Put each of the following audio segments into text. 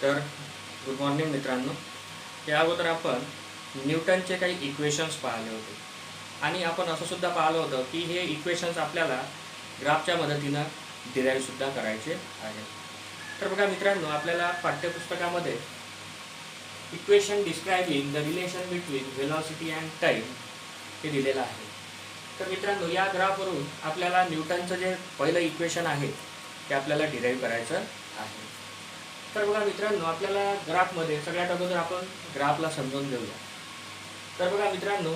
तर good morning मित्रांनो. या अगोदर आपण न्यूटनचे काही इक्वेशन्स पाहिले होते आणि आपण असं सुद्धा पाहिलं होतं की हे इक्वेशन्स आपल्याला ग्राफच्या मदतीनं डिराईव्हसुद्धा करायचे आहेत. तर बघा मित्रांनो, आपल्याला पाठ्यपुस्तकामध्ये equation describing the relation between velocity and time हे दिलेलं आहे. तर मित्रांनो, या ग्राफवरून आपल्याला न्यूटनचं जे पहिलं इक्वेशन आहे ते आपल्याला डिराईव्ह करायचं आहे. तर बघा मित्रांनो, आपल्याला ग्राफमध्ये सगळ्यात अगोदर आपण ग्राफला समजून घेऊया. तर बघा मित्रांनो,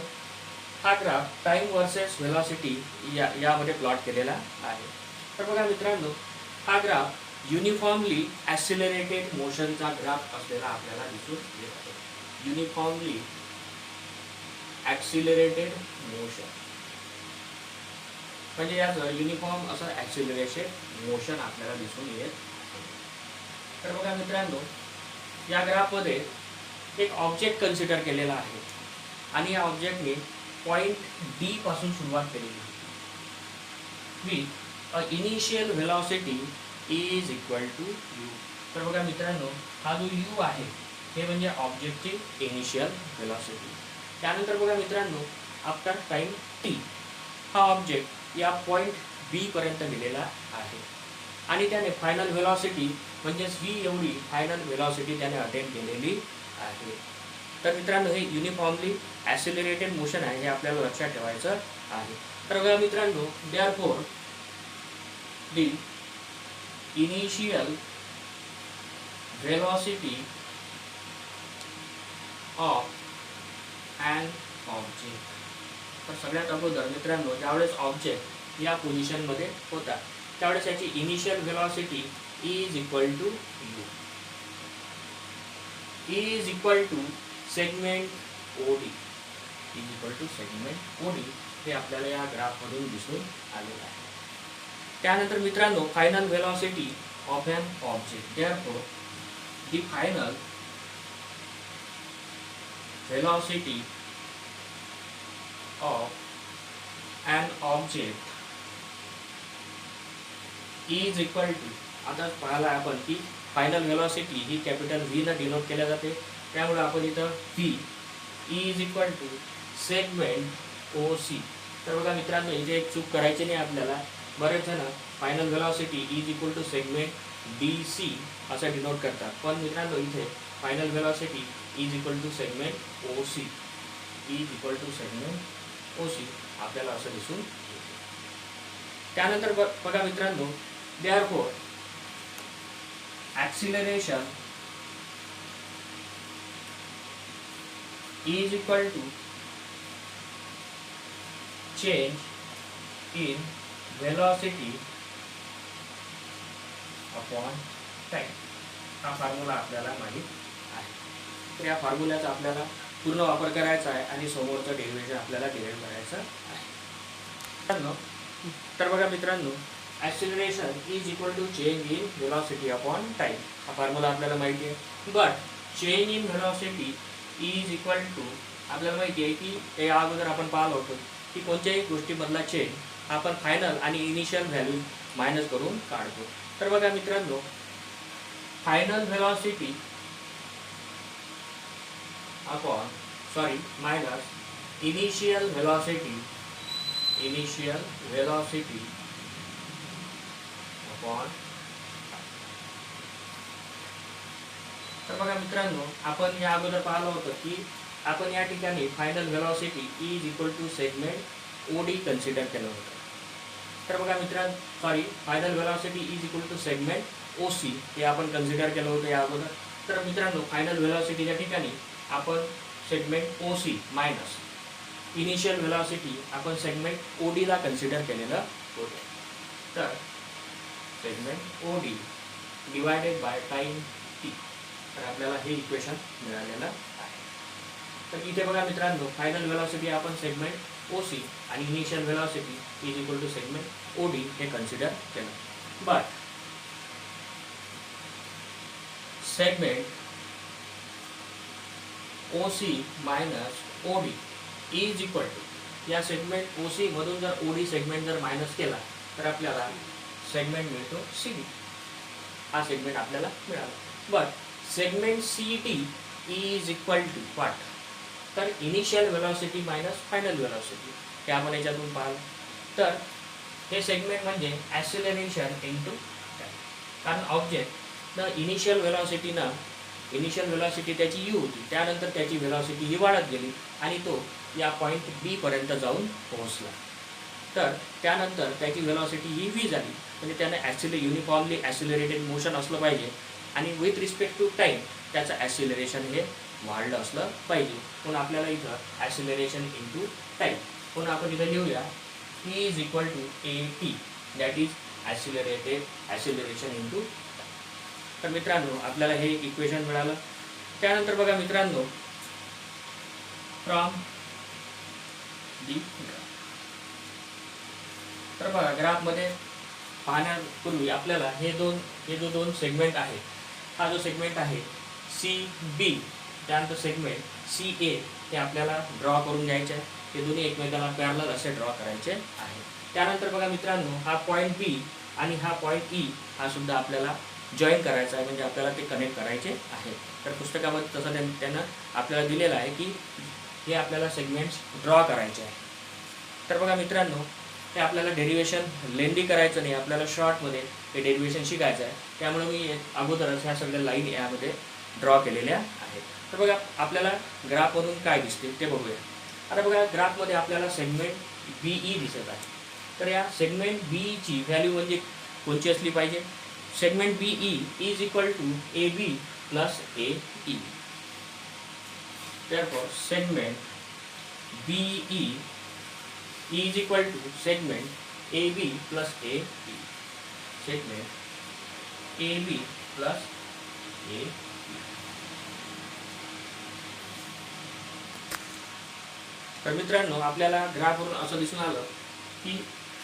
हा ग्राफ टाईम वर्सेस व्हेलॉसिटी यामध्ये प्लॉट केलेला आहे. तर बघा मित्रांनो, हा ग्राफ युनिफॉर्मली ॲक्सिलरेटेड मोशनचा ग्राफ असलेला आपल्याला दिसून येत आहे. युनिफॉर्मली ॲक्सिलरेटेड मोशन म्हणजे याचं युनिफॉर्म असं ॲक्सिलरेशन मोशन आपल्याला दिसून येत आहे. तर बघा मित्रांनो, या ग्राफमध्ये एक ऑब्जेक्ट कन्सिडर केलेला आहे आणि या ऑब्जेक्टने पॉईंट डी पासून सुरुवात केलेली आहे. With a initial velocity is equal to u. तर बघा मित्रांनो, हा जो यू आहे हे म्हणजे ऑब्जेक्टची इनिशियल व्हेलॉसिटी. त्यानंतर बघा मित्रांनो, आफ्टर टाईम टी हा ऑब्जेक्ट या पॉईंट बी पर्यंत गेलेला आहे आणि त्याने फायनल व्हेलॉसिटी म्हणजेच व्ही एवढी फायनल व्हेलॉसिटी त्याने अटेन केलेली आहे. तर मित्रांनो, हे युनिफॉर्मली ॲक्सिलरेटेड मोशन आहे, हे आपल्याला लक्षात ठेवायचं आहे. तर बघा मित्रांनो, therefore the initial velocity of an object. तर सगळ्यात अगोदर मित्रांनो, ज्यावेळेस ऑब्जेक्ट या पोझिशनमध्ये होता त्यावेळेस याची initial velocity is equal to u is equal to segment OD is equal to segment OD हे आपल्याला या ग्राफमधून दिसून आलेलं आहे. त्यानंतर मित्रांनो, final velocity of an object. Therefore the final velocity of an object is equal to, आता पाहिला आपण की फायनल व्हेलॉसिटी ही कॅपिटल व्ही न डिनोट केल्या जाते, त्यामुळे आपण इथं V is equal to segment O C. तर बघा मित्रांनो, इथे एक चूक करायची नाही आपल्याला. बरेच जण final velocity is equal to segment D C असं डिनोट करतात, पण मित्रांनो इथे final velocity is equal to segment O C is equal to segment O C आपल्याला असं दिसून येते. त्यानंतर बघा मित्रांनो, therefore acceleration is equal to change in velocity upon time. हा फॉर्म्युला आपल्याला माहीत आहे. तर या फॉर्म्युल्याचा आपल्याला पूर्ण वापर करायचा आहे आणि समोरचं डेरिव्हेशन आपल्याला डिराईव्ह करायचं आहे. तर बघा मित्रांनो, acceleration is equal to change in velocity upon time हा फॉर्म्युला आपल्याला माहिती आहे. But change in velocity is equal to आपल्याला माहिती आहे की ते अगोदर आपण पाहिलं होतं की कोणत्याही गोष्टीमधला चेंज आपण फायनल आणि इनिशियल व्हॅल्यू मायनस करून काढतो. तर बघा मित्रांनो, final velocity upon minus initial velocity upon. तर बघा मित्रांनो, आपण या अगोदर पाहिलं होतं की आपण या ठिकाणी final velocity is equal to segment OD consider केलं होतं. तर बघा मित्रांनो, final velocity is equal to segment O C हे आपण कन्सिडर केलं होतं या अगोदर. तर मित्रांनो, फायनल व्हेलॉसिटीच्या ठिकाणी आपण segment O C minus initial velocity आपण सेगमेंट ओ डीला कन्सिडर केलेलं होतं. तर segment O D divided by time t. तर आपल्याला हे इक्वेशन मिळालेलं आहे. तर इथे बघा मित्रांनो, फायनल व्हेलॉसिटी आपण सेगमेंट ओ सी आणि initial velocity is equal to segment O D हे कन्सिडर केलं. But segment O C minus O D is equal to, या सेगमेंट ओ सी मधून जर ओ डी सेगमेंट जर मायनस केला तर आपल्याला सेगमेंट मिळतो सी डी. हा सेगमेंट आपल्याला मिळाला. But segment C T is equal to what, तर initial velocity minus final velocity, हे आपण याच्यातून पाहिलं. तर हे सेगमेंट म्हणजे ॲक्सिलरेशन इंटू टाइम, कारण ऑब्जेक्ट द इनिशियल वेलॉसिटी त्याची यू होती, त्यानंतर त्याची वेलॉसिटी ही वाढत गेली आणि तो या पॉईंट बी पर्यंत जाऊन पोहोचला. तर त्यानंतर त्याची वेलॉसिटी ही व्ही झाली, म्हणजे त्यानं युनिफॉर्मली ॲक्सिलरेटेड मोशन असलं पाहिजे आणि विथ रिस्पेक्ट टू टाईम त्याचं ॲक्सिलरेशन हे वाढलं असलं पाहिजे. म्हणून आपल्याला इथं ॲक्सिलरेशन इंटू टाईम, म्हणून आपण इथं लिहूया E is equal to a t, that is acceleration into. तर मित्रांनो आपल्याला हे इक्वेशन मिळालं. त्यानंतर बघा मित्रांनो, फ्रॉम दी ग्राफ, तर बघा ग्राफमध्ये पाहण्यापूर्वी आपल्याला हे जो दोन सेगमेंट आहे, हा जो सेगमेंट आहे सी बी, त्यानंतर सेगमेंट सी ए, हे आपल्याला ड्रॉ करून घ्यायचे आहे. हे दोन्ही एकमेकाला पॅरलल असे ड्रॉ करायचे आहे. त्यानंतर बघा मित्रांनो, हा पॉईंट बी आणि हा पॉईंट ई हा सुद्धा आपल्याला जॉईन करायचा आहे, म्हणजे आपल्याला ते कनेक्ट करायचे आहे. तर पुस्तकामध्ये तसं त्यानं आपल्याला दिलेलं आहे की हे आपल्याला सेगमेंट्स ड्रॉ करायचे आहे. तर बघा मित्रांनो, हे आपल्याला डेरिवेशन लेंदी करायचं नाही, आपल्याला शॉर्टमध्ये हे डेरिवेशन शिकायचं आहे. त्यामुळे मी अगोदरच ह्या सगळ्या लाईन यामध्ये ड्रॉ केलेल्या आहेत. तर बघा आपल्याला ग्राफमधून काय दिसते ते बघूया. आता बघा ग्राफमध्ये आपल्याला सेगमेंट बी ई दिसत आहे. तर या सेगमेंट बीची व्हॅल्यू म्हणजे कोणची असली पाहिजे? Segment B E is equal to A B plus A E. therefore segment BE is equal to segment AB plus AE. Segment AB plus AE. तर मित्रांनो आपल्याला ग्राफवरून असं दिसून आलं की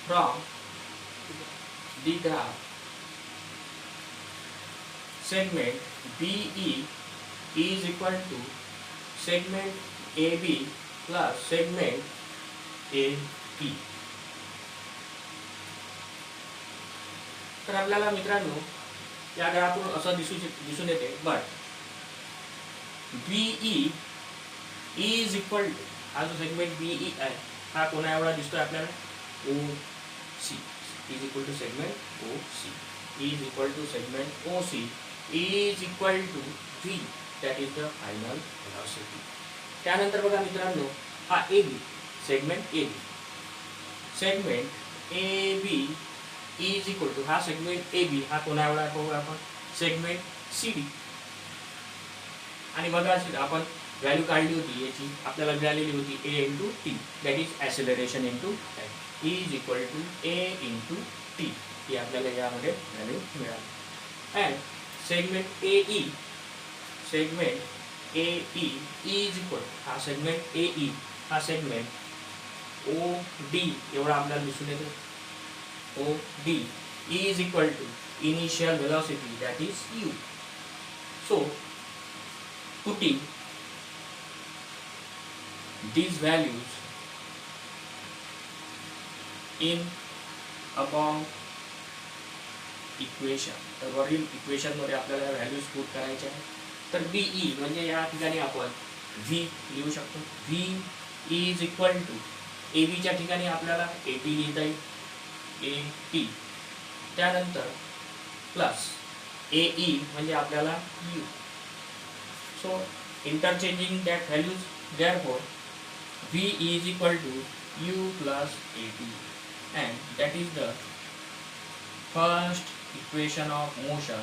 from the graph segment BE is equal to segment AB plus segment AE. तर आपल्याला मित्रांनो या ग्राफवरून असं दिसून येते, but BE is equal to, हा जो सेगमेंट BE आहे हा कोणा एवढा दिसतोय आपल्याला? OC is equal to segment OC is equal to segment OC is equal to V, that is the final velocity. त्यानंतर बघा मित्रांनो हा AB segment AB, segment AB is equal to, हा सेगमेंट AB हा कोणा एवढा पाहू आपण? Segment CD. आणि बघा आपण व्हॅल्यू काढली होती याची, आपल्याला मिळालेली होती A into T, that is acceleration into time, is equal to A into T, ही आपल्याला यामध्ये व्हॅल्यू मिळाली. And segment AE, segment AE is equal, हा सेगमेंट AE हा सेगमेंट OD एवढा आपल्याला दिसून येतो. OD is equal to initial velocity, that is U. So putting these values in upon equation, तर वरील इक्वेशन मध्ये आपल्याला व्हॅल्यूज पुट करायच्या आहेत. तर BE म्हणजे या ठिकाणी आपण V लिहू शकतो. V is equal to AB च्या ठिकाणी आपल्याला AT लिहिता येईल, AT. त्यानंतर प्लस AE म्हणजे आपल्याला U. So interchanging that values, therefore V is equal to U plus AT, and that is the first equation of motion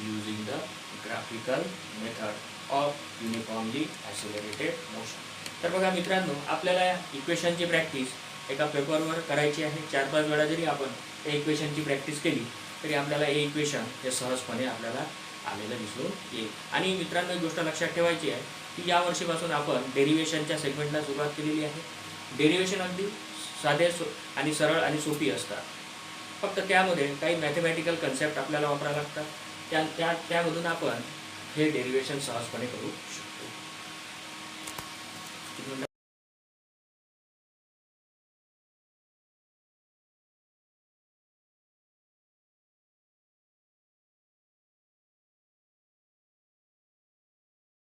using the graphical method of uniformly accelerated motion. तर बघा मित्रांनो आपल्याला इक्वेशनची practice एका पेपरवर करायची आहे. 4-5 वेळा जरी आपण त्या इक्वेशनची प्रॅक्टिस केली तरी आपल्याला हे इक्वेशन हे सहजपणे आपल्याला आलेलं दिसून येईल. आणि मित्रांनो एक गोष्ट लक्षात ठेवायची आहे की या वर्षीपासून आपण डेरिवेशनच्या सेगमेंटला सुरुवात केलेली आहे. डेरिवेशन अगदी साधे आणि सरळ आणि सोपी असतात, फक्त त्यामध्ये काही मॅथमॅटिकल कन्सेप्ट आपल्याला वापरावे लागतात. त्यामधून आपण हे डेरिवेशन सहजपणे करू शकतो.